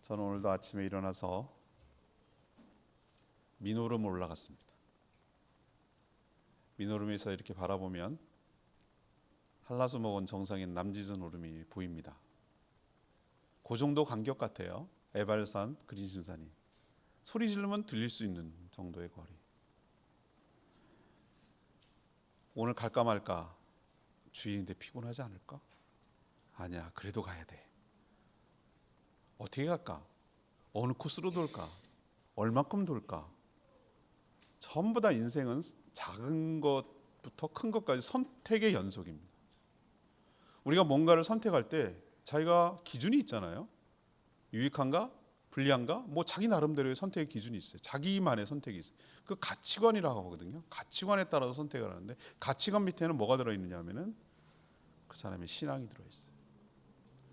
저는 오늘도 아침에 일어나서 민오름을 올라갔습니다. 민오름에서 이렇게 바라보면 한라수목원 정상인 남지순 오름이 보입니다. 그 정도 간격 같아요. 에발산, 그린심산이 소리 지르면 들릴 수 있는 정도의 거리. 오늘 갈까 말까, 주일인데 피곤하지 않을까? 아니야, 그래도 가야 돼. 어떻게 갈까? 어느 코스로 돌까? 얼마큼 돌까? 전부 다 인생은 작은 것부터 큰 것까지 선택의 연속입니다. 우리가 뭔가를 선택할 때 자기가 기준이 있잖아요. 유익한가? 불리한가? 뭐 자기 나름대로의 선택의 기준이 있어요. 자기만의 선택이 있어요. 그 가치관이라고 하거든요. 가치관에 따라서 선택을 하는데, 가치관 밑에는 뭐가 들어있느냐 하면은 그 사람의 신앙이 들어있어요.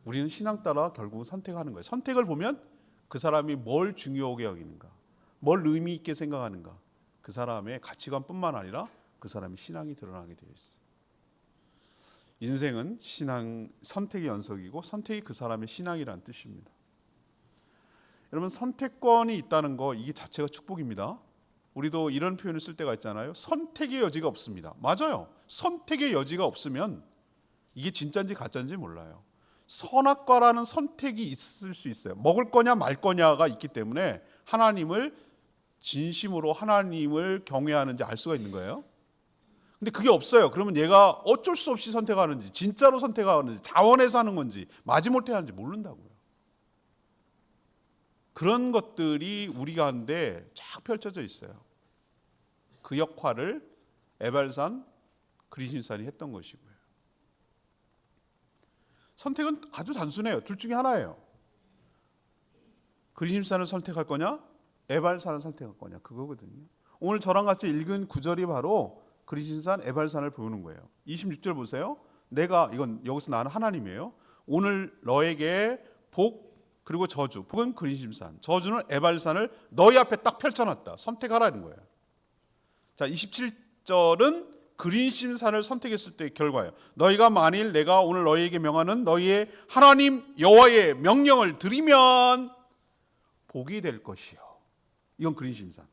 우리는 신앙 따라 결국은 선택하는 거예요. 선택을 보면 그 사람이 뭘 중요하게 여기는가, 뭘 의미 있게 생각하는가, 그 사람의 가치관뿐만 아니라 그 사람의 신앙이 드러나게 되어 있어요. 인생은 신앙, 선택의 연속이고 선택이 그 사람의 신앙이라는 뜻입니다. 여러분, 선택권이 있다는 거, 이게 자체가 축복입니다. 우리도 이런 표현을 쓸 때가 있잖아요. 선택의 여지가 없습니다. 맞아요. 선택의 여지가 없으면 이게 진짜인지 가짜인지 몰라요. 선악과라는 선택이 있을 수 있어요. 먹을 거냐 말 거냐가 있기 때문에 하나님을 진심으로, 하나님을 경외하는지 알 수가 있는 거예요. 근데 그게 없어요. 그러면 얘가 어쩔 수 없이 선택하는지, 진짜로 선택하는지, 자원해서 하는 건지, 마지못해 하는지 모른다고요. 그런 것들이 우리 가운데 쫙 펼쳐져 있어요. 그 역할을 에발산, 그린심산이 했던 것이고요. 선택은 아주 단순해요. 둘 중에 하나예요. 그린심산을 선택할 거냐, 에발산을 선택할 거냐, 그거거든요. 오늘 저랑 같이 읽은 구절이 바로 그린심산, 에발산을 보는 거예요. 26절 보세요. 내가, 이건 여기서 나는 하나님이에요. 오늘 너에게 복, 그리고 저주. 복은 그린심산, 저주는 에발산을 너희 앞에 딱 펼쳐놨다. 선택하라는 거예요. 자, 27절은 그린심산을 선택했을 때의 결과예요. 너희가 만일 내가 오늘 너희에게 명하는 너희의 하나님 여호와의 명령을 들으면 복이 될 것이요. 이건 그린심산.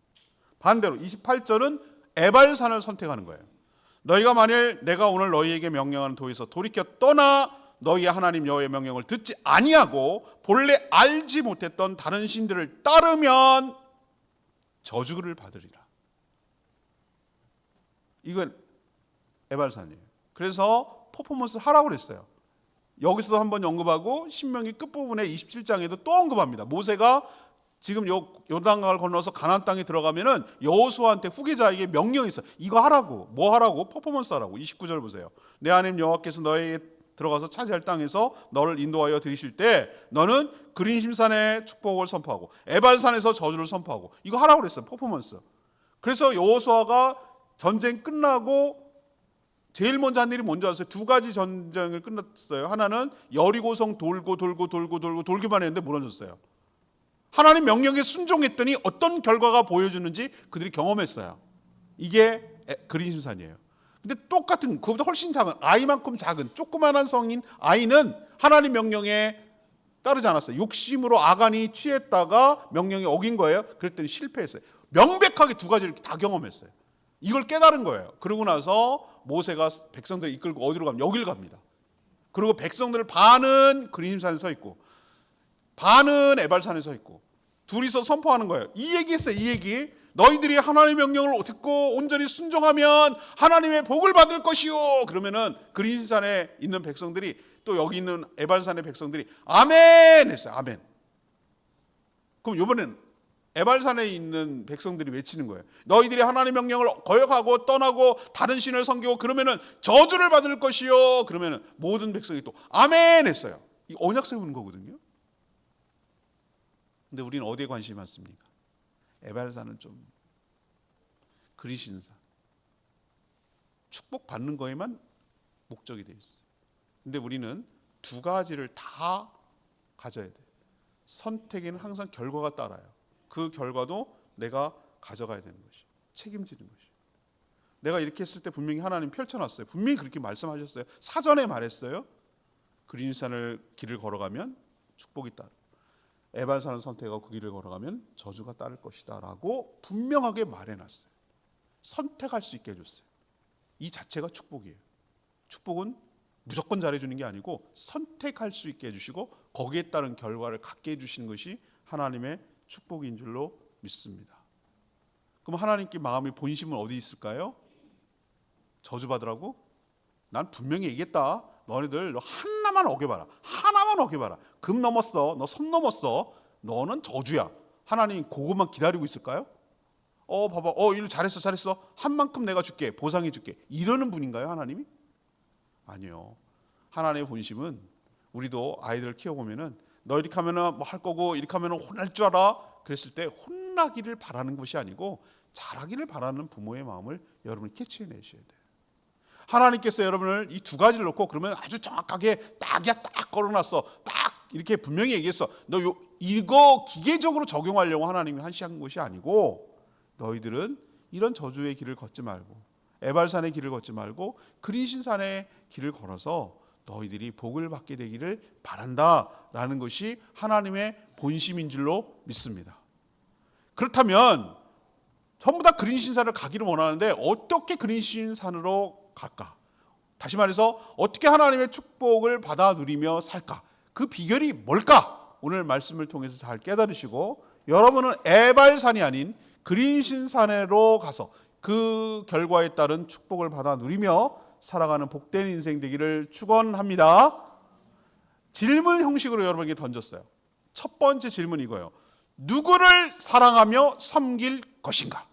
반대로 28절은 에발산을 선택하는 거예요. 너희가 만일 내가 오늘 너희에게 명령하는 도에서 돌이켜 떠나 너희의 하나님 여호와의 명령을 듣지 아니하고 본래 알지 못했던 다른 신들을 따르면 저주를 받으리라. 이건 에발산이에요. 그래서 퍼포먼스 하라고 그랬어요. 여기서도 한번 언급하고 신명기 끝부분에 27장에도 또 언급합니다. 모세가 지금 요단강을 건너서 가나안 땅에 들어가면은 여호수아한테 후계자에게 명령이 있어요. 이거 하라고. 뭐 하라고? 퍼포먼스 하라고. 29절 보세요. 내 하나님 여호와께서 너에게 들어가서 차지할 땅에서 너를 인도하여 들이실 때 너는 그린심산의 축복을 선포하고 에발산에서 저주를 선포하고, 이거 하라고 그랬어요. 퍼포먼스. 그래서 여호수아가 전쟁 끝나고 제일 먼저 한 일이 뭔지 아세요? 두 가지 전쟁을 끝났어요. 하나는 여리고성 돌기만 했는데 무너졌어요. 하나님 명령에 순종했더니 어떤 결과가 보여주는지 그들이 경험했어요. 이게 그린심산이에요. 근데 똑같은, 그보다 훨씬 작은, 아이만큼 작은 조그만한 성인 아이는 하나님 명령에 따르지 않았어요. 욕심으로 아간이 취했다가 명령에 어긴 거예요. 그랬더니 실패했어요. 명백하게 두 가지를 다 경험했어요. 이걸 깨달은 거예요. 그러고 나서 모세가 백성들을 이끌고 어디로 가면 여기를 갑니다. 그리고 백성들을 반은 그린심산에 서 있고 반은 에발산에 서 있고 둘이서 선포하는 거예요. 이 얘기했어요. 이 얘기. 너희들이 하나님의 명령을 듣고 온전히 순종하면 하나님의 복을 받을 것이요. 그러면은 그린심산에 있는 백성들이, 또 여기 있는 에발산의 백성들이 아멘 했어요. 아멘. 그럼 이번에는 에발산에 있는 백성들이 외치는 거예요. 너희들이 하나님의 명령을 거역하고 떠나고 다른 신을 섬기고 그러면은 저주를 받을 것이요. 그러면은 모든 백성이 또 아멘 했어요. 이 언약 세우는 거거든요. 근데 우리는 어디에 관심이 많습니까? 에발산은 좀, 그린심산, 축복 받는 거에만 목적이 되어 있어요. 근데 우리는 두 가지를 다 가져야 돼요. 선택에는 항상 결과가 따라요. 그 결과도 내가 가져가야 되는 것이, 책임지는 것이. 내가 이렇게 했을 때 분명히 하나님 펼쳐놨어요. 분명히 그렇게 말씀하셨어요. 사전에 말했어요. 그린심산을 길을 걸어가면 축복이 따르고 에발산을 선택하고 그 길을 걸어가면 저주가 따를 것이다 라고 분명하게 말해놨어요. 선택할 수 있게 해줬어요. 이 자체가 축복이에요. 축복은 무조건 잘해주는 게 아니고 선택할 수 있게 해주시고 거기에 따른 결과를 갖게 해주시는 것이 하나님의 축복인 줄로 믿습니다. 그럼 하나님께 마음의 본심은 어디 있을까요? 저주받으라고? 난 분명히 얘기했다. 너네들 너 하나만 어겨봐라. 하나만 어겨봐라. 금 넘었어. 너 선 넘었어. 너는 저주야. 하나님 그것만 기다리고 있을까요? 봐봐. 일 잘했어. 한 만큼 내가 줄게. 보상해 줄게. 이러는 분인가요, 하나님이? 아니요. 하나님의 본심은 우리도 아이들을 키워보면은 너 이렇게 하면은 뭐 할 거고 이렇게 하면은 혼날 줄 알아. 그랬을 때 혼나기를 바라는 것이 아니고 잘하기를 바라는 부모의 마음을 여러분이 캐치해내셔야 돼요. 하나님께서 여러분을 이 두 가지를 놓고 그러면 아주 정확하게 딱이야 딱 걸어놨어. 딱 이렇게 분명히 얘기했어. 너 이거 기계적으로 적용하려고 하나님이 하신 것이 아니고 너희들은 이런 저주의 길을 걷지 말고 에발산의 길을 걷지 말고 그린신산의 길을 걸어서 너희들이 복을 받게 되기를 바란다라는 것이 하나님의 본심인 줄로 믿습니다. 그렇다면 전부 다 그린신산을 가기를 원하는데 어떻게 그린신산으로 갈까? 다시 말해서 어떻게 하나님의 축복을 받아 누리며 살까? 그 비결이 뭘까? 오늘 말씀을 통해서 잘 깨달으시고 여러분은 에발산이 아닌 그린신산으로 가서 그 결과에 따른 축복을 받아 누리며 살아가는 복된 인생 되기를 축원합니다. 질문 형식으로 여러분에게 던졌어요. 첫 번째 질문 이거예요. 누구를 사랑하며 섬길 것인가?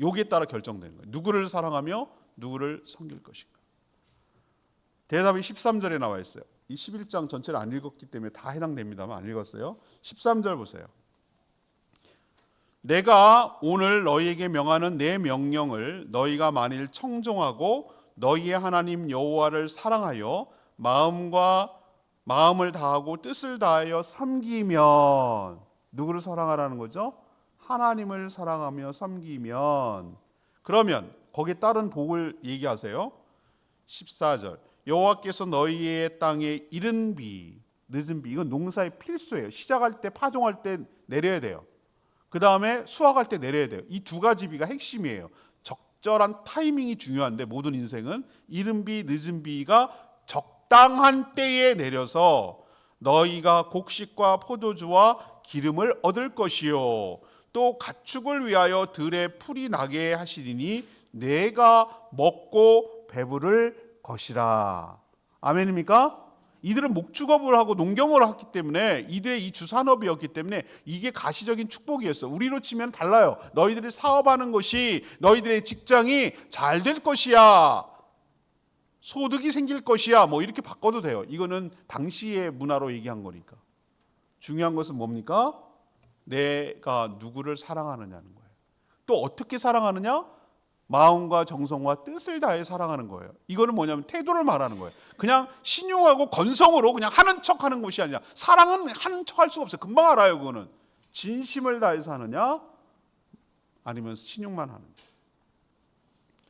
여기에 따라 결정되는 거예요. 누구를 사랑하며 누구를 섬길 것인가? 대답이 13절에 나와 있어요. 이 11장 전체를 안 읽었기 때문에 다 해당됩니다만 안 읽었어요. 13절 보세요. 내가 오늘 너희에게 명하는 내 명령을 너희가 만일 청종하고 너희의 하나님 여호와를 사랑하여 마음을 다하고 뜻을 다하여 섬기면 누구를 사랑하라는 거죠? 하나님을 사랑하며 섬기면 그러면 거기에 따른 복을 얘기하세요. 14절 여호와께서 너희의 땅에 이른 비, 늦은 비 이건 농사의 필수예요. 시작할 때 파종할 때 내려야 돼요. 그 다음에 수확할 때 내려야 돼요. 이 두 가지 비가 핵심이에요. 적절한 타이밍이 중요한데 모든 인생은 이른 비, 늦은 비가 적당한 때에 내려서 너희가 곡식과 포도주와 기름을 얻을 것이요 또 가축을 위하여 들에 풀이 나게 하시리니 내가 먹고 배부를 것이라. 아멘입니까? 이들은 목축업을 하고 농경을 했기 때문에 이들의 이 주산업이었기 때문에 이게 가시적인 축복이었어. 우리로 치면 달라요. 너희들이 사업하는 것이 너희들의 직장이 잘 될 것이야. 소득이 생길 것이야. 뭐 이렇게 바꿔도 돼요. 이거는 당시의 문화로 얘기한 거니까. 중요한 것은 뭡니까? 내가 누구를 사랑하느냐는 거예요. 또 어떻게 사랑하느냐? 마음과 정성과 뜻을 다해 사랑하는 거예요. 이거는 뭐냐면 태도를 말하는 거예요. 그냥 신용하고 건성으로 그냥 하는 척하는 것이 아니라 사랑은 하는 척할 수가 없어요. 금방 알아요. 그거는 진심을 다해서 하느냐 아니면 신용만 하느냐.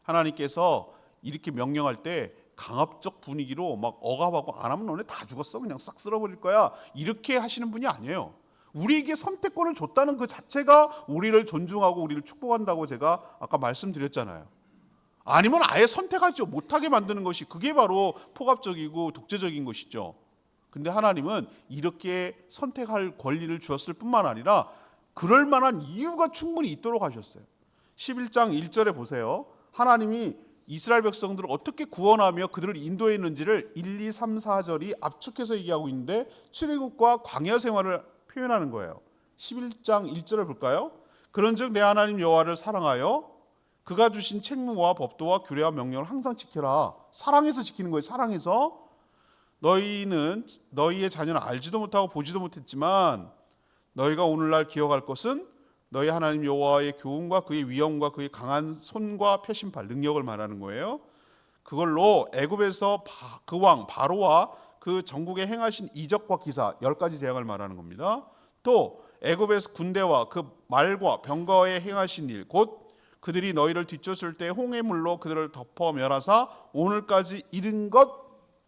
하나님께서 이렇게 명령할 때 강압적 분위기로 막 억압하고 안 하면 너네 다 죽었어 그냥 싹 쓸어버릴 거야 이렇게 하시는 분이 아니에요. 우리에게 선택권을 줬다는 그 자체가 우리를 존중하고 우리를 축복한다고 제가 아까 말씀드렸잖아요. 아니면 아예 선택하지 못하게 만드는 것이 그게 바로 폭압적이고 독재적인 것이죠. 근데 하나님은 이렇게 선택할 권리를 주었을 뿐만 아니라 그럴 만한 이유가 충분히 있도록 하셨어요. 11장 1절에 보세요. 하나님이 이스라엘 백성들을 어떻게 구원하며 그들을 인도했는지를 1, 2, 3, 4절이 압축해서 얘기하고 있는데 출애굽과 광야 생활을 표현하는 거예요. 11장 1절을 볼까요? 그런즉 내 하나님 여호와를 사랑하여 그가 주신 책무와 법도와 규례와 명령을 항상 지켜라. 사랑해서 지키는 거예요. 사랑해서. 너희는 너희의 자녀는 알지도 못하고 보지도 못했지만 너희가 오늘날 기억할 것은 너희 하나님 여호와의 교훈과 그의 위엄과 그의 강한 손과 표심팔 능력을 말하는 거예요. 그걸로 애굽에서 그 왕 바로와 그 전국에 행하신 이적과 기사 10가지 재앙을 말하는 겁니다. 또 애굽에서 군대와 그 말과 병거에 행하신 일 곧 그들이 너희를 뒤쫓을 때 홍해 물로 그들을 덮어 멸하사 오늘까지 이른 것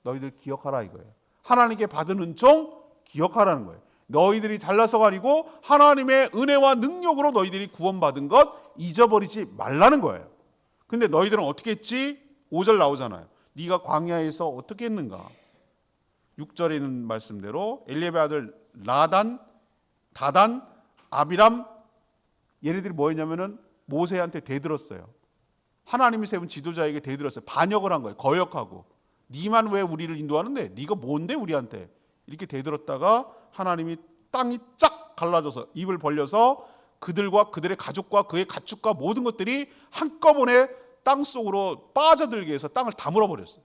너희들 기억하라 이거예요. 하나님께 받은 은총 기억하라는 거예요. 너희들이 잘나서가 아니고 하나님의 은혜와 능력으로 너희들이 구원받은 것 잊어버리지 말라는 거예요. 근데 너희들은 어떻게 했지? 5절 나오잖아요. 네가 광야에서 어떻게 했는가? 6절에 있는 말씀대로 엘리압의 아들 라단, 다단, 아비람, 얘네들이 뭐였냐면은 모세한테 대들었어요. 하나님이 세운 지도자에게 대들었어요. 반역을 한 거예요. 거역하고. 네만 왜 우리를 인도하는데? 네가 뭔데 우리한테? 이렇게 대들었다가 하나님이 땅이 쫙 갈라져서 입을 벌려서 그들과 그들의 가족과 그의 가축과 모든 것들이 한꺼번에 땅 속으로 빠져들게 해서 땅을 다 물어버렸어요.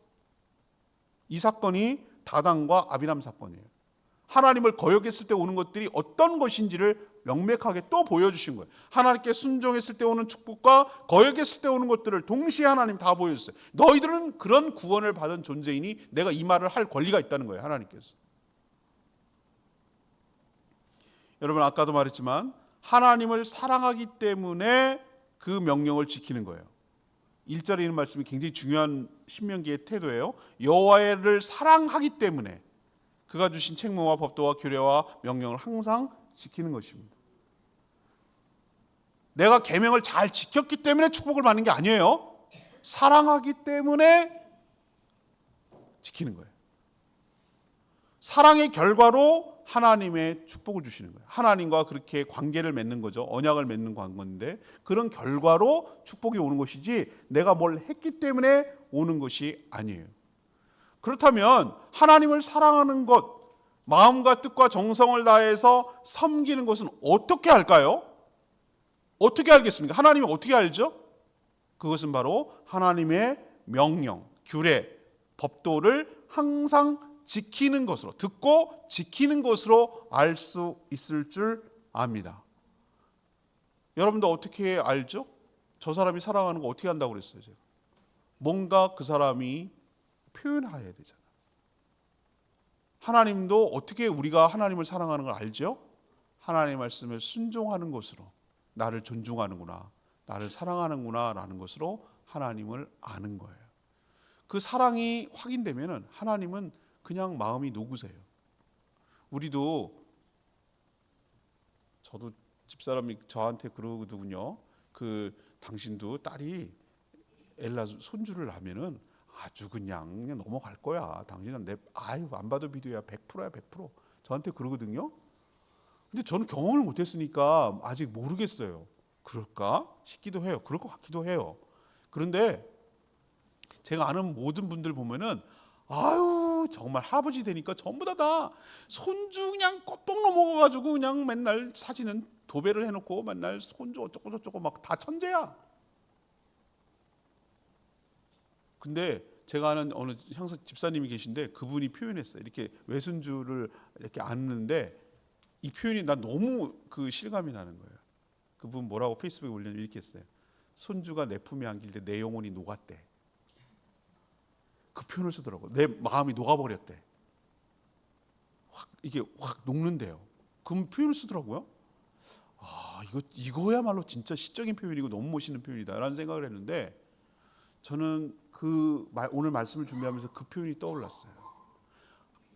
이 사건이 다단과 아비람 사건이에요. 하나님을 거역했을 때 오는 것들이 어떤 것인지를 명백하게 또 보여주신 거예요. 하나님께 순종했을 때 오는 축복과 거역했을 때 오는 것들을 동시에 하나님 다 보여줬어요. 너희들은 그런 구원을 받은 존재이니 내가 이 말을 할 권리가 있다는 거예요. 하나님께서. 여러분 아까도 말했지만 하나님을 사랑하기 때문에 그 명령을 지키는 거예요. 1절에 있는 말씀이 굉장히 중요한 신명기의 태도예요. 여호와를 사랑하기 때문에 그가 주신 책무와 법도와 규례와 명령을 항상 지키는 것입니다. 내가 계명을 잘 지켰기 때문에 축복을 받는 게 아니에요. 사랑하기 때문에 지키는 거예요. 사랑의 결과로 하나님의 축복을 주시는 거예요. 하나님과 그렇게 관계를 맺는 거죠. 언약을 맺는 관계인데 그런 결과로 축복이 오는 것이지 내가 뭘 했기 때문에 오는 것이 아니에요. 그렇다면 하나님을 사랑하는 것, 마음과 뜻과 정성을 다해서 섬기는 것은 어떻게 할까요? 어떻게 알겠습니까? 하나님이 어떻게 알죠? 그것은 바로 하나님의 명령, 규례, 법도를 항상 지키는 것으로, 듣고 지키는 것으로 알 수 있을 줄 압니다. 여러분도 어떻게 알죠? 저 사람이 사랑하는 거 어떻게 한다고 그랬어요? 제가? 뭔가 그 사람이 표현해야 되잖아요. 하나님도 어떻게 우리가 하나님을 사랑하는 걸 알죠? 하나님의 말씀을 순종하는 것으로 나를 존중하는구나, 나를 사랑하는구나 라는 것으로 하나님을 아는 거예요. 그 사랑이 확인되면 하나님은 그냥 마음이 녹으세요. 저도 집사람이 저한테 그러거든요. 당신도 딸이 엘라 손주를 낳으면은 아주 그냥 넘어갈 거야. 당신은 안 봐도 비디오야. 100%야 100%. 저한테 그러거든요. 근데 저는 경험을 못했으니까 아직 모르겠어요. 그럴까 싶기도 해요. 그럴 것 같기도 해요. 그런데 제가 아는 모든 분들 보면은 정말 할아버지 되니까 전부 다 손주 그냥 껍질 넘어가가지고 그냥 맨날 사진은 도배를 해놓고 맨날 손주 어쩌고 저쩌고 막 다 천재야. 근데 제가 아는 어느 향사 집사님이 계신데 그분이 표현했어요. 이렇게 외손주를 이렇게 안는데 이 표현이 난 너무 실감이 나는 거예요. 그분 뭐라고 페이스북에 올렸는지 이렇게 했어요. 손주가 내 품에 안길 때 내 영혼이 녹았대. 그 표현을 쓰더라고. 내 마음이 녹아버렸대. 이게 확 녹는데요. 그 표현을 쓰더라고요. 이거야말로 진짜 시적인 표현이고 너무 멋있는 표현이다라는 생각을 했는데 저는 오늘 말씀을 준비하면서 그 표현이 떠올랐어요.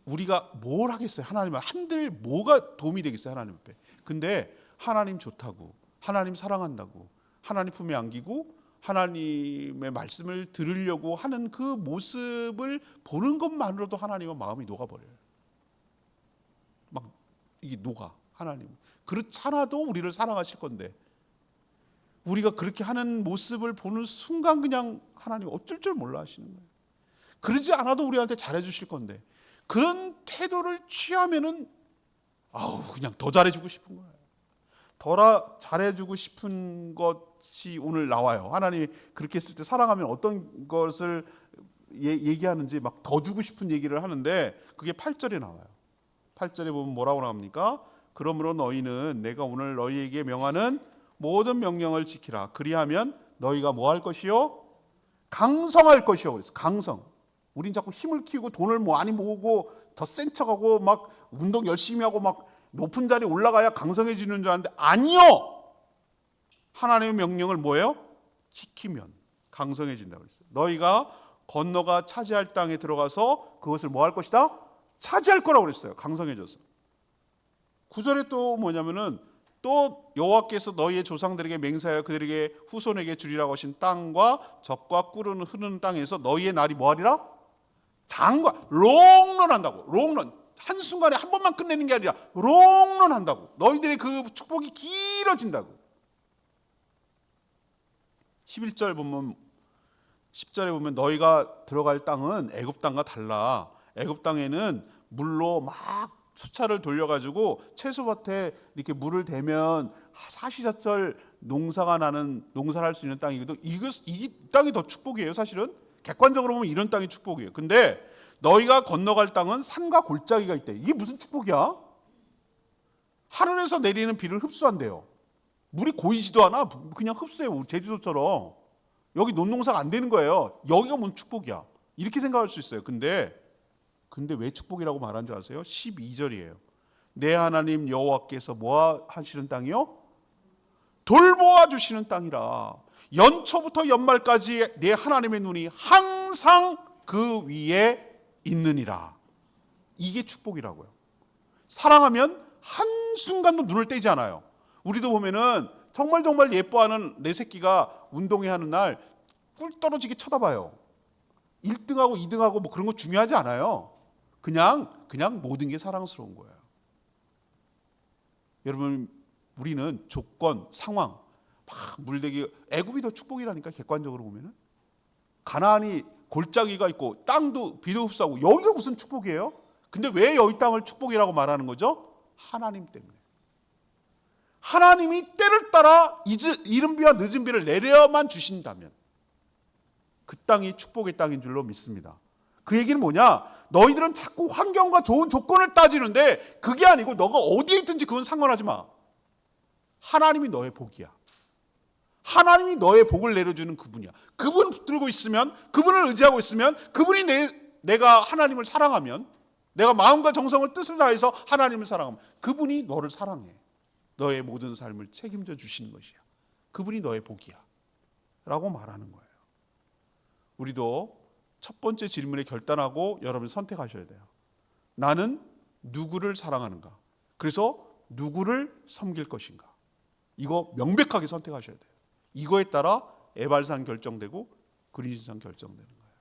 우리가 뭘 하겠어요? 하나님 한들 뭐가 도움이 되겠어요? 하나님 앞에. 근데 하나님 좋다고, 하나님 사랑한다고, 하나님 품에 안기고 하나님의 말씀을 들으려고 하는 그 모습을 보는 것만으로도 하나님의 마음이 녹아버려요. 막 이게 녹아. 하나님. 그렇지 않아도 우리를 사랑하실 건데 우리가 그렇게 하는 모습을 보는 순간 그냥 하나님 어쩔 줄 몰라 하시는 거예요. 그러지 않아도 우리한테 잘해 주실 건데 그런 태도를 취하면은 그냥 더 잘해주고 싶은 거예요. 더 잘해주고 싶은 것이 오늘 나와요. 하나님이 그렇게 했을 때 사랑하면 어떤 것을 얘기하는지 막 더 주고 싶은 얘기를 하는데 그게 8절에 나와요. 8절에 보면 뭐라고 나옵니까? 그러므로 너희는 내가 오늘 너희에게 명하는 모든 명령을 지키라. 그리하면 너희가 뭐 할 것이요? 강성할 것이요. 그래서 강성. 우린 자꾸 힘을 키우고 돈을 많이 모으고 더 센 척하고 막 운동 열심히 하고 막 높은 자리에 올라가야 강성해지는 줄 아는데 아니요. 하나님의 명령을 뭐예요? 지키면 강성해진다고 그랬어요. 너희가 건너가 차지할 땅에 들어가서 그것을 뭐 할 것이다? 차지할 거라고 그랬어요. 강성해져서. 9절에 또 뭐냐면은 또 여호와께서 너희의 조상들에게 맹세하여 그들에게 후손에게 주리라고 하신 땅과 젖과 꿀은 흐르는 땅에서 너희의 날이 뭐하리라? 장과 롱런 한다고. 롱런. 한순간에 한 번만 끝내는 게 아니라 롱런 한다고. 너희들의 그 축복이 길어진다고. 11절 보면 10절에 보면 너희가 들어갈 땅은 애굽 땅과 달라. 애굽 땅에는 물로 막 수차를 돌려가지고 채소밭에 이렇게 물을 대면 사시사철 농사가 나는 농사를 할 수 있는 땅이거든. 이 땅이 더 축복이에요. 사실은 객관적으로 보면 이런 땅이 축복이에요. 근데 너희가 건너갈 땅은 산과 골짜기가 있대. 이게 무슨 축복이야? 하늘에서 내리는 비를 흡수한대요. 물이 고이지도 않아. 그냥 흡수해요. 제주도처럼. 여기 논농사가 안 되는 거예요. 여기가 뭔 축복이야. 이렇게 생각할 수 있어요. 근데 왜 축복이라고 말한 줄 아세요? 12절이에요. 내 하나님 여호와께서 뭐 하시는 땅이요? 돌보아 주시는 땅이라. 연초부터 연말까지 내 하나님의 눈이 항상 그 위에 있느니라. 이게 축복이라고요. 사랑하면 한순간도 눈을 떼지 않아요. 우리도 보면은 정말 예뻐하는 내 새끼가 운동회 하는 날 꿀 떨어지게 쳐다봐요. 1등하고 2등하고 뭐 그런 거 중요하지 않아요. 그냥 모든 게 사랑스러운 거예요. 여러분, 우리는 조건, 상황, 막 물대기, 애굽이 더 축복이라니까. 객관적으로 보면은 가나안이 골짜기가 있고 땅도 비도 흡수하고 여기가 무슨 축복이에요? 근데 왜 여기 땅을 축복이라고 말하는 거죠? 하나님 때문에. 하나님이 때를 따라 이른 비와 늦은 비를 내려만 주신다면 그 땅이 축복의 땅인 줄로 믿습니다. 그 얘기는 뭐냐? 너희들은 자꾸 환경과 좋은 조건을 따지는데 그게 아니고 너가 어디에 있든지 그건 상관하지 마. 하나님이 너의 복이야. 하나님이 너의 복을 내려주는 그분이야. 그분 붙들고 있으면, 그분을 의지하고 있으면, 그분이 내가 하나님을 사랑하면, 내가 마음과 정성을 뜻을 다해서 하나님을 사랑하면 그분이 너를 사랑해. 너의 모든 삶을 책임져 주시는 것이야. 그분이 너의 복이야 라고 말하는 거예요. 우리도 첫 번째 질문에 결단하고 여러분 선택하셔야 돼요. 나는 누구를 사랑하는가? 그래서 누구를 섬길 것인가? 이거 명백하게 선택하셔야 돼요. 이거에 따라 에발산 결정되고 그린신상 결정되는 거예요.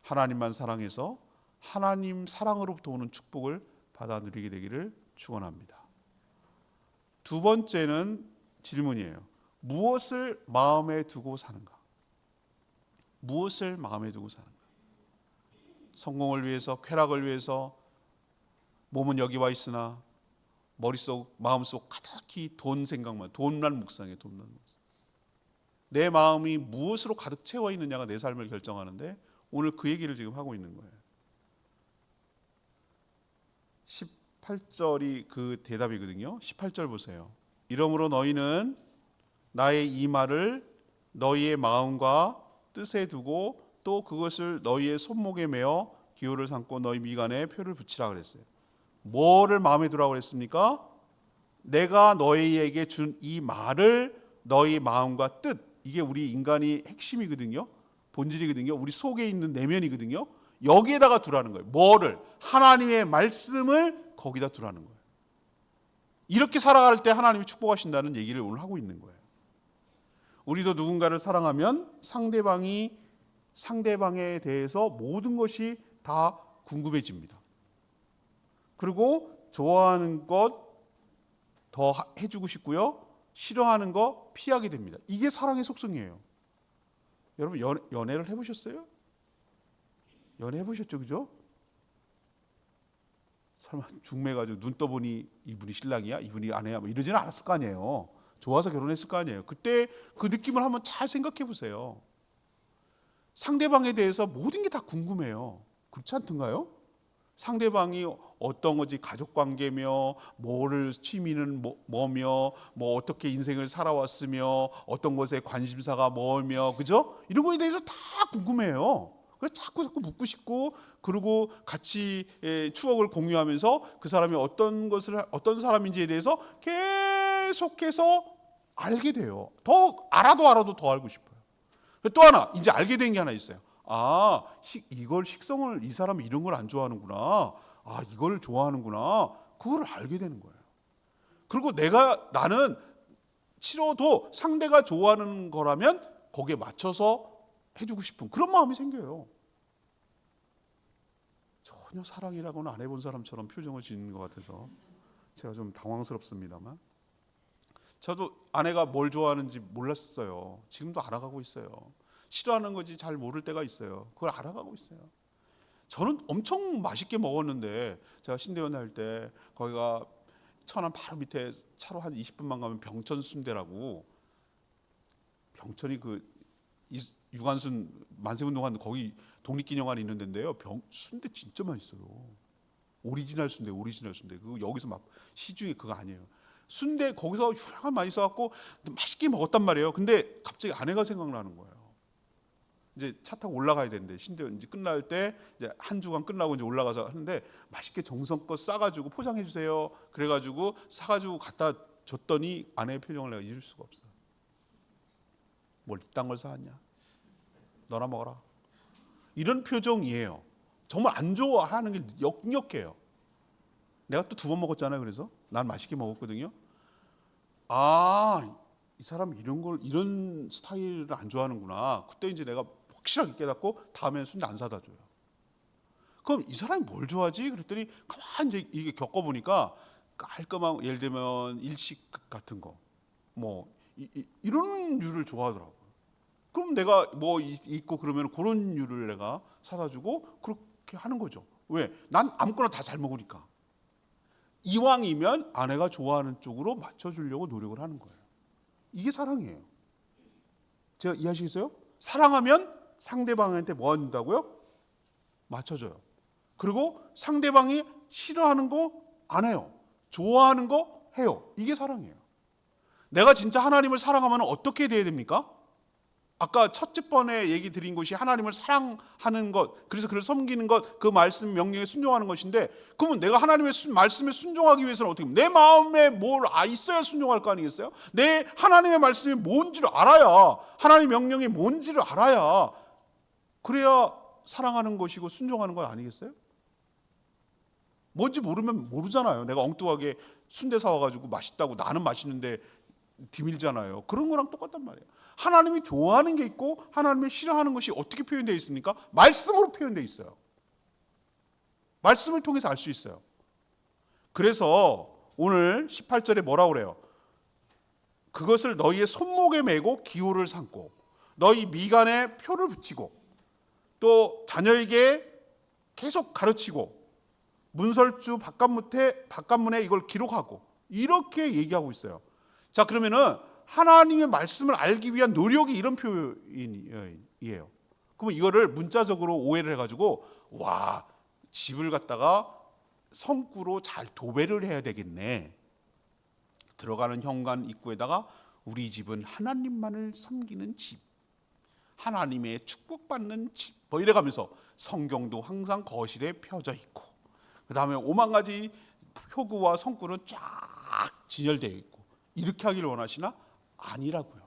하나님만 사랑해서 하나님 사랑으로부터 오는 축복을 받아 누리게 되기를 축원합니다. 두 번째는 질문이에요. 무엇을 마음에 두고 사는가? 무엇을 마음에 두고 사는가? 성공을 위해서, 쾌락을 위해서 몸은 여기 와 있으나 머릿속, 마음속 가득히 돈 생각만, 돈만 묵상해. 내 마음이 무엇으로 가득 채워 있느냐가 내 삶을 결정하는데 오늘 그 얘기를 지금 하고 있는 거예요. 18절이 그 대답이거든요. 18절 보세요. 이러므로 너희는 나의 이 말을 너희의 마음과 뜻에 두고 또 그것을 너희의 손목에 메어 기호를 삼고 너희 미간에 표를 붙이라 그랬어요. 뭐를 마음에 두라고 그랬습니까? 내가 너희에게 준 이 말을 너희 마음과 뜻, 이게 우리 인간이 핵심이거든요. 본질이거든요. 우리 속에 있는 내면이거든요. 여기에다가 두라는 거예요. 뭐를? 하나님의 말씀을 거기다 두라는 거예요. 이렇게 살아갈 때 하나님이 축복하신다는 얘기를 오늘 하고 있는 거예요. 우리도 누군가를 사랑하면 상대방에 대해서 모든 것이 다 궁금해집니다. 그리고 좋아하는 것 더 해주고 싶고요. 싫어하는 거 피하게 됩니다. 이게 사랑의 속성이에요. 여러분 연애를 해보셨어요? 연애해보셨죠? 그죠? 설마 중매가지고 눈 떠보니 이분이 신랑이야? 이분이 아내야? 뭐 이러지는 않았을 거 아니에요. 좋아서 결혼했을 거 아니에요. 그때 그 느낌을 한번 잘 생각해 보세요. 상대방에 대해서 모든 게 다 궁금해요. 그렇지 않던가요? 상대방이 어떤 거지, 가족관계며 뭐를 취미는 뭐며 뭐 어떻게 인생을 살아왔으며 어떤 것에 관심사가 뭐며, 그죠? 이런 거에 대해서 다 궁금해요. 그래서 자꾸 묻고 싶고, 그리고 같이 추억을 공유하면서 그 사람이 어떤 사람인지에 대해서 계속해서 알게 돼요. 더 알아도 더 알고 싶어요. 또 하나 이제 알게 된 게 하나 있어요. 이걸 식성을, 이 사람이 이런 걸 안 좋아하는구나. 이걸 좋아하는구나. 그걸 알게 되는 거예요. 그리고 나는 싫어도 상대가 좋아하는 거라면 거기에 맞춰서 해주고 싶은 그런 마음이 생겨요. 전혀 사랑이라고는 안 해본 사람처럼 표정을 짓는 것 같아서 제가 좀 당황스럽습니다만, 저도 아내가 뭘 좋아하는지 몰랐어요. 지금도 알아가고 있어요. 싫어하는 거지 잘 모를 때가 있어요. 그걸 알아가고 있어요. 저는 엄청 맛있게 먹었는데, 제가 신대원 할 때 거기가 천안 바로 밑에 차로 한 20분만 가면 병천 순대라고, 병천이 그 유관순 만세운동한 거기 독립기념관이 있는 데인데요. 순대 진짜 맛있어요. 오리지널 순대. 그거 여기서 막 시중에 그거 아니에요. 순대 거기서 휴양한 많이 써갖고 맛있게 먹었단 말이에요. 근데 갑자기 아내가 생각나는 거예요. 이제 차 타고 올라가야 되는데, 신대원 이제 끝날 때 이제 한 주간 끝나고 이제 올라가서 하는데, 맛있게 정성껏 싸가지고 포장해 주세요. 그래가지고 사가지고 갖다 줬더니 아내의 표정을 내가 잊을 수가 없어. 뭘 이딴 걸 사왔냐? 너나 먹어라. 이런 표정이에요. 정말 안 좋아하는 게 역력해요. 내가 또 2번 먹었잖아요. 그래서 난 맛있게 먹었거든요. 이 사람 이런 스타일을 안 좋아하는구나. 그때 이제 내가 확실하게 깨닫고 다음에는 순대 안 사다 줘요. 그럼 이 사람이 뭘 좋아하지? 그랬더니 가만 이제 이게 겪어보니까 깔끔한, 예를 들면 일식 같은 거, 뭐 이런 류를 좋아하더라고요. 그럼 내가 뭐 있고 그러면 그런 류를 내가 사다 주고 그렇게 하는 거죠. 왜? 난 아무거나 다 잘 먹으니까. 이왕이면 아내가 좋아하는 쪽으로 맞춰주려고 노력을 하는 거예요. 이게 사랑이에요. 제가 이해하시겠어요? 사랑하면 상대방한테 뭐 한다고요? 맞춰줘요. 그리고 상대방이 싫어하는 거 안 해요. 좋아하는 거 해요. 이게 사랑이에요. 내가 진짜 하나님을 사랑하면 어떻게 돼야 됩니까? 아까 첫째 번에 얘기 드린 것이 하나님을 사랑하는 것, 그래서 그를 섬기는 것, 그 말씀 명령에 순종하는 것인데, 그러면 내가 하나님의 말씀에 순종하기 위해서는 어떻게, 내 마음에 뭘 있어야 순종할 거 아니겠어요? 내 하나님의 말씀이 뭔지를 알아야, 하나님의 명령이 뭔지를 알아야, 그래야 사랑하는 것이고 순종하는 것 아니겠어요? 뭔지 모르면 모르잖아요. 내가 엉뚱하게 순대 사와가지고 맛있다고 나는 맛있는데 비밀잖아요. 그런 거랑 똑같단 말이에요. 하나님이 좋아하는 게 있고 하나님이 싫어하는 것이 어떻게 표현되어 있습니까? 말씀으로 표현되어 있어요. 말씀을 통해서 알 수 있어요. 그래서 오늘 18절에 뭐라고 그래요? 그것을 너희의 손목에 메고 기호를 삼고 너희 미간에 표를 붙이고 또 자녀에게 계속 가르치고 문설주 바깥문에 이걸 기록하고, 이렇게 얘기하고 있어요. 자, 그러면은 하나님의 말씀을 알기 위한 노력이 이런 표현이에요. 그러면 이거를 문자적으로 오해를 해가지고, 와, 집을 갖다가 성구로 잘 도배를 해야 되겠네. 들어가는 현관 입구에다가 우리 집은 하나님만을 섬기는 집, 하나님의 축복받는 집, 뭐 이래가면서 성경도 항상 거실에 펴져 있고, 그 다음에 5만 가지 표구와 성구는 쫙 진열되어 있고, 이렇게 하기를 원하시나? 아니라고요.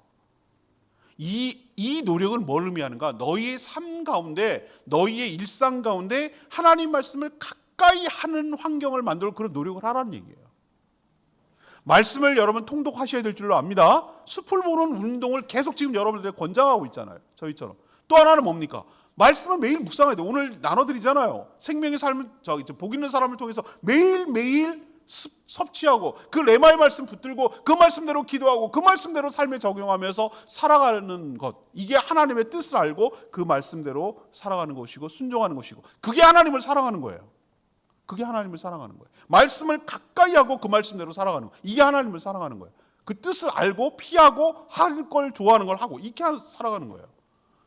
이 노력은 뭘 의미하는가? 너희의 삶 가운데, 너희의 일상 가운데 하나님 말씀을 가까이 하는 환경을 만들고 그런 노력을 하라는 얘기예요. 말씀을 여러분 통독하셔야 될 줄로 압니다. 숲을 보는 운동을 계속 지금 여러분들 권장하고 있잖아요. 저희처럼. 또 하나는 뭡니까? 말씀을 매일 묵상해야 돼요. 오늘 나눠드리잖아요. 생명의 삶을, 복 있는 사람을 통해서 매일매일 섭취하고 그 레마의 말씀 붙들고 그 말씀대로 기도하고 그 말씀대로 삶에 적용하면서 살아가는 것, 이게 하나님의 뜻을 알고 그 말씀대로 살아가는 것이고 순종하는 것이고, 그게 하나님을 사랑하는 거예요. 그게 하나님을 사랑하는 거예요. 말씀을 가까이 하고 그 말씀대로 살아가는 거, 이게 하나님을 사랑하는 거예요. 그 뜻을 알고 피하고 할 걸 좋아하는 걸 하고, 이렇게 살아가는 거예요.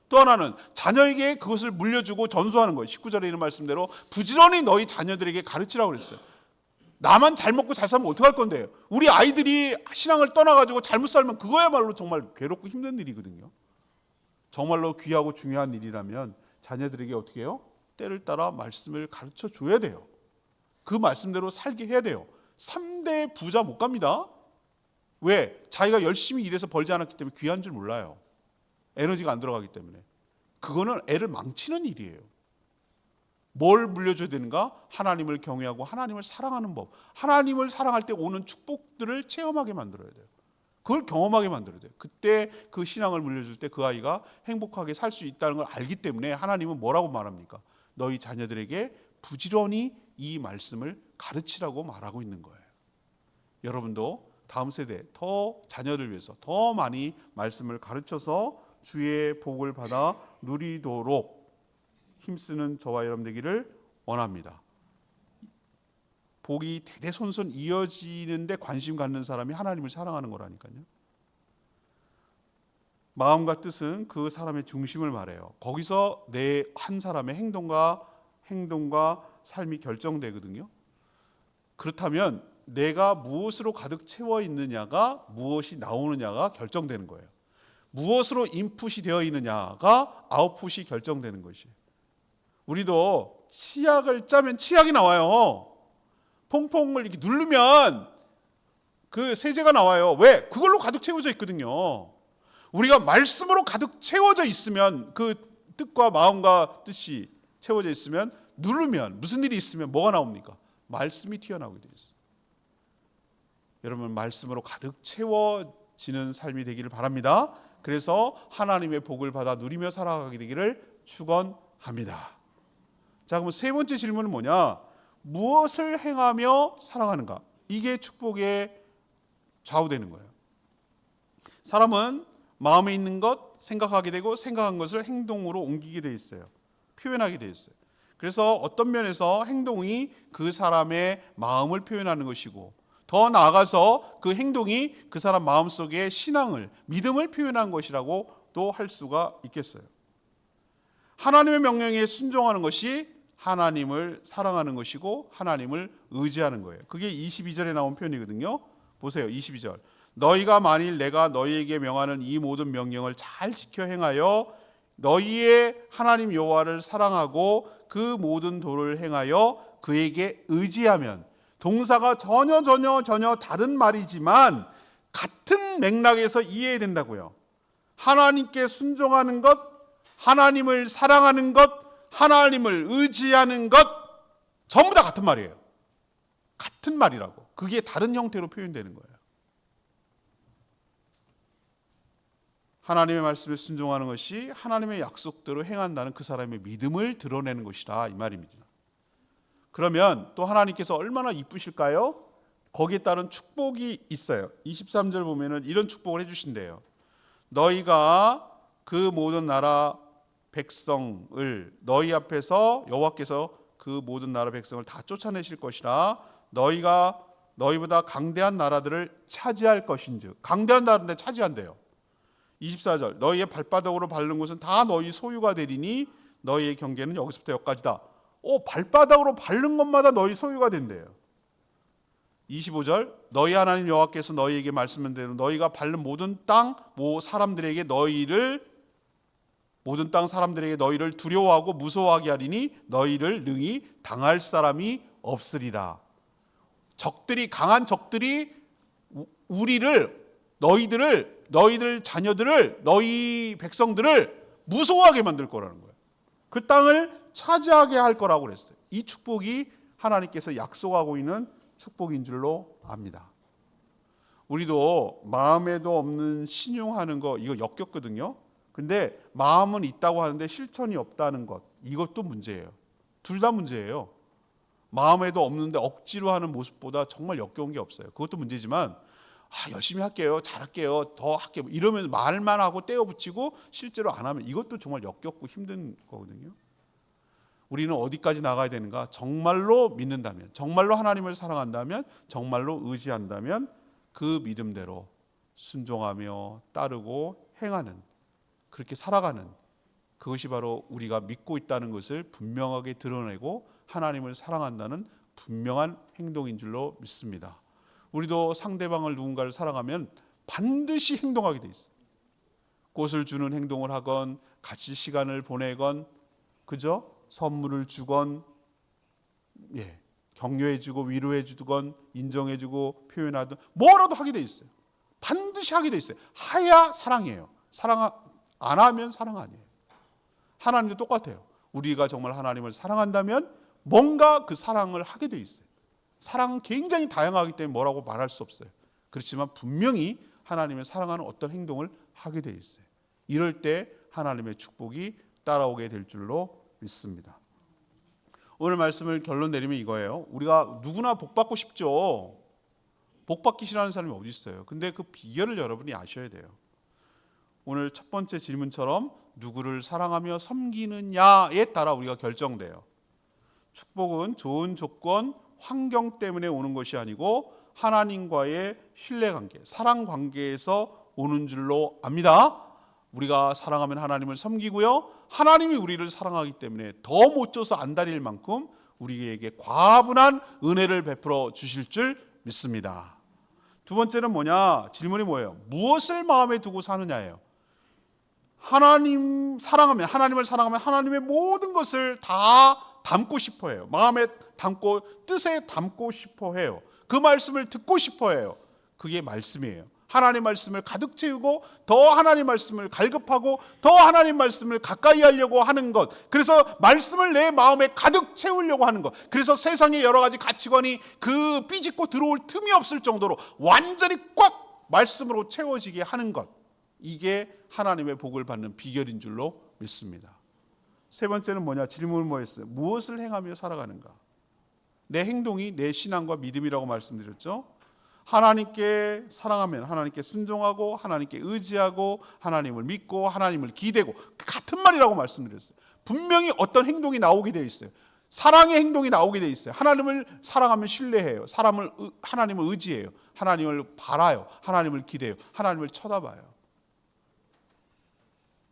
또 하나는 자녀에게 그것을 물려주고 전수하는 거예요. 19절에 있는 말씀대로 부지런히 너희 자녀들에게 가르치라고 그랬어요. 나만 잘 먹고 잘 살면 어떡할 건데요? 우리 아이들이 신앙을 떠나가지고 잘못 살면 그거야말로 정말 괴롭고 힘든 일이거든요. 정말로 귀하고 중요한 일이라면 자녀들에게 어떻게 해요? 때를 따라 말씀을 가르쳐 줘야 돼요. 그 말씀대로 살게 해야 돼요. 3대 부자 못 갑니다. 왜? 자기가 열심히 일해서 벌지 않았기 때문에 귀한 줄 몰라요. 에너지가 안 들어가기 때문에. 그거는 애를 망치는 일이에요. 뭘 물려줘야 되는가? 하나님을 경외하고 하나님을 사랑하는 법. 하나님을 사랑할 때 오는 축복들을 체험하게 만들어야 돼요. 그걸 경험하게 만들어야 돼요. 그때 그 신앙을 물려줄 때 그 아이가 행복하게 살 수 있다는 걸 알기 때문에 하나님은 뭐라고 말합니까? 너희 자녀들에게 부지런히 이 말씀을 가르치라고 말하고 있는 거예요. 여러분도 다음 세대 더 자녀를 위해서 더 많이 말씀을 가르쳐서 주의 복을 받아 누리도록 힘쓰는 저와 여러분 되기를 원합니다. 복이 대대손손 이어지는데 관심 갖는 사람이 하나님을 사랑하는 거라니까요. 마음과 뜻은 그 사람의 중심을 말해요. 거기서 내 한 사람의 행동과 삶이 결정되거든요. 그렇다면 내가 무엇으로 가득 채워 있느냐가 무엇이 나오느냐가 결정되는 거예요. 무엇으로 인풋이 되어 있느냐가 아웃풋이 결정되는 것이에요. 우리도 치약을 짜면 치약이 나와요. 퐁퐁을 이렇게 누르면 그 세제가 나와요. 왜? 그걸로 가득 채워져 있거든요. 우리가 말씀으로 가득 채워져 있으면 그 뜻과 마음과 뜻이 채워져 있으면 누르면 무슨 일이 있으면 뭐가 나옵니까? 말씀이 튀어나오게 되어 있어요. 여러분 말씀으로 가득 채워지는 삶이 되기를 바랍니다. 그래서 하나님의 복을 받아 누리며 살아가게 되기를 축원합니다. 자, 그럼 세 번째 질문은 뭐냐? 무엇을 행하며 살아가는가? 이게 축복에 좌우되는 거예요. 사람은 마음에 있는 것 생각하게 되고 생각한 것을 행동으로 옮기게 돼 있어요. 표현하게 돼 있어요. 그래서 어떤 면에서 행동이 그 사람의 마음을 표현하는 것이고 더 나아가서 그 행동이 그 사람 마음속의 신앙을, 믿음을 표현한 것이라고 또 할 수가 있겠어요. 하나님의 명령에 순종하는 것이 하나님을 사랑하는 것이고 하나님을 의지하는 거예요. 그게 22절에 나온 표현이거든요. 보세요. 22절. 너희가 만일 내가 너희에게 명하는 이 모든 명령을 잘 지켜 행하여 너희의 하나님 여호와를 사랑하고 그 모든 도를 행하여 그에게 의지하면, 동사가 전혀 다른 말이지만 같은 맥락에서 이해해야 된다고요. 하나님께 순종하는 것, 하나님을 사랑하는 것, 하나님을 의지하는 것 전부 다 같은 말이에요. 같은 말이라고. 그게 다른 형태로 표현되는 거예요. 하나님의 말씀에 순종하는 것이 하나님의 약속대로 행한다는 그 사람의 믿음을 드러내는 것이다 이 말입니다. 그러면 또 하나님께서 얼마나 이쁘실까요? 거기에 따른 축복이 있어요. 23절 보면은 이런 축복을 해주신대요. 너희가 그 모든 나라 백성을 너희 앞에서 여호와께서 그 모든 나라 백성을 다 쫓아내실 것이라. 너희가 너희보다 강대한 나라들을 차지할 것인즉. 강대한 나라인데 차지한대요. 24절. 너희의 발바닥으로 밟는 곳은 다 너희 소유가 되리니 너희의 경계는 여기서부터 여기까지다. 발바닥으로 밟는 것마다 너희 소유가 된대요. 25절. 너희 하나님 여호와께서 너희에게 말씀한 대로 너희가 밟는 모든 땅 사람들에게 너희를 두려워하고 무서워하게 하리니 너희를 능히 당할 사람이 없으리라. 강한 적들이 너희들 자녀들을, 너희 백성들을 무서워하게 만들 거라는 거예요. 그 땅을 차지하게 할 거라고 그랬어요. 이 축복이 하나님께서 약속하고 있는 축복인 줄로 압니다. 우리도 마음에도 없는 신용하는 거 이거 역겹거든요. 근데 마음은 있다고 하는데 실천이 없다는 것, 이것도 문제예요. 둘 다 문제예요. 마음에도 없는데 억지로 하는 모습보다 정말 역겨운 게 없어요. 그것도 문제지만 열심히 할게요, 잘할게요, 더 할게요 이러면 말만 하고 떼어붙이고 실제로 안 하면 이것도 정말 역겹고 힘든 거거든요. 우리는 어디까지 나가야 되는가? 정말로 믿는다면, 정말로 하나님을 사랑한다면, 정말로 의지한다면 그 믿음대로 순종하며 따르고 행하는, 그렇게 살아가는, 그것이 바로 우리가 믿고 있다는 것을 분명하게 드러내고 하나님을 사랑한다는 분명한 행동인 줄로 믿습니다. 우리도 상대방을 누군가를 사랑하면 반드시 행동하게 돼 있어요. 꽃을 주는 행동을 하건 같이 시간을 보내건, 그죠? 선물을 주건, 격려해주고 위로해주건 인정해주고 표현하든 뭐라도 하게 돼 있어요. 반드시 하게 돼 있어요. 하야 사랑이에요. 사랑 안 하면 사랑 아니에요. 하나님도 똑같아요. 우리가 정말 하나님을 사랑한다면 뭔가 그 사랑을 하게 돼 있어요. 사랑은 굉장히 다양하기 때문에 뭐라고 말할 수 없어요. 그렇지만 분명히 하나님을 사랑하는 어떤 행동을 하게 돼 있어요. 이럴 때 하나님의 축복이 따라오게 될 줄로 믿습니다. 오늘 말씀을 결론 내리면 이거예요. 우리가 누구나 복 받고 싶죠. 복 받기 싫어하는 사람이 어디 있어요. 근데 그 비결을 여러분이 아셔야 돼요. 오늘 첫 번째 질문처럼 누구를 사랑하며 섬기느냐에 따라 우리가 결정돼요. 축복은 좋은 조건, 환경 때문에 오는 것이 아니고 하나님과의 신뢰관계, 사랑 관계에서 오는 줄로 압니다. 우리가 사랑하면 하나님을 섬기고요. 하나님이 우리를 사랑하기 때문에 더 못 줘서 안달일 만큼 우리에게 과분한 은혜를 베풀어 주실 줄 믿습니다. 두 번째는 뭐냐? 질문이 뭐예요? 무엇을 마음에 두고 사느냐예요. 하나님을 사랑하면 하나님의 모든 것을 다 담고 싶어 해요. 마음에 담고 뜻에 담고 싶어 해요. 그 말씀을 듣고 싶어 해요. 그게 말씀이에요. 하나님 말씀을 가득 채우고 더 하나님 말씀을 갈급하고 더 하나님 말씀을 가까이 하려고 하는 것. 그래서 말씀을 내 마음에 가득 채우려고 하는 것. 그래서 세상의 여러 가지 가치관이 그 삐짓고 들어올 틈이 없을 정도로 완전히 꽉 말씀으로 채워지게 하는 것. 이게 하나님의 복을 받는 비결인 줄로 믿습니다. 세 번째는 뭐냐? 질문은 뭐였어요? 무엇을 행하며 살아가는가? 내 행동이 내 신앙과 믿음이라고 말씀드렸죠. 하나님께 사랑하면 하나님께 순종하고 하나님께 의지하고 하나님을 믿고 하나님을 기대고 같은 말이라고 말씀드렸어요. 분명히 어떤 행동이 나오게 되어 있어요. 사랑의 행동이 나오게 되어 있어요. 하나님을 사랑하면 신뢰해요. 하나님을 의지해요. 하나님을 바라요. 하나님을 기대요. 하나님을 쳐다봐요.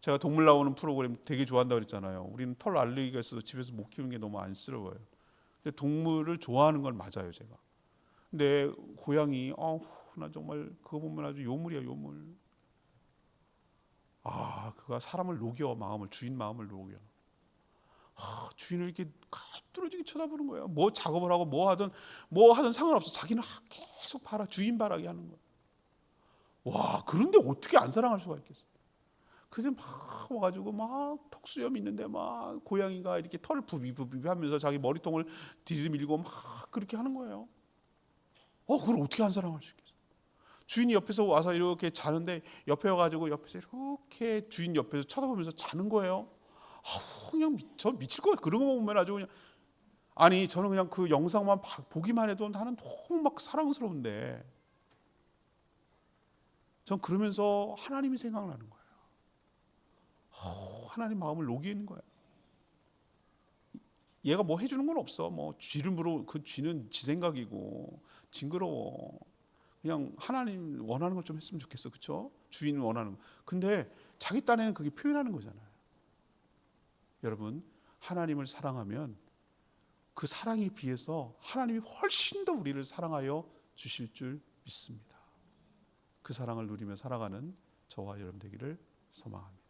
제가 동물 나오는 프로그램 되게 좋아한다고 그랬잖아요. 우리는 털 알레르기가 있어서 집에서 못 키우는 게 너무 안쓰러워요. 근데 동물을 좋아하는 건 맞아요, 제가. 근데 고양이, 나 정말 그거 보면 아주 요물이야, 요물. 그가 사람을 녹여, 주인 마음을 녹여. 주인을 이렇게 뚫어지게 쳐다보는 거예요. 뭐 작업을 하고 뭐 하든 상관없어. 자기는 계속 주인 바라게 하는 거예요. 와, 그런데 어떻게 안 사랑할 수가 있겠어요? 그래서 막 와가지고 막 턱수염 있는데 막 고양이가 이렇게 털을 부비부비 하면서 자기 머리통을 들이밀고 막 그렇게 하는 거예요. 그걸 어떻게 안 사랑할 수 있겠어요? 주인이 옆에서 와서 이렇게 자는데 옆에 와가지고 옆에서 이렇게 주인 옆에서 쳐다보면서 자는 거예요. 그냥 저 미칠 거예요. 그런 거 보면 아주 그냥 저는 그냥 그 영상만 보기만 해도 나는 너무 막 사랑스러운데 전 그러면서 하나님이 생각나는 거예요. 하나님 마음을 녹이는 거예요. 얘가 뭐 해주는 건 없어. 쥐를 물어 그 쥐는 지 생각이고 징그러워. 그냥 하나님 원하는 걸 좀 했으면 좋겠어, 그렇죠? 주인 원하는 거. 근데 자기 딴에는 그게 표현하는 거잖아요. 여러분, 하나님을 사랑하면 그 사랑에 비해서 하나님이 훨씬 더 우리를 사랑하여 주실 줄 믿습니다. 그 사랑을 누리며 살아가는 저와 여러분 되기를 소망합니다.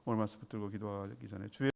오늘 말씀 붙들고 기도하기 전에 주의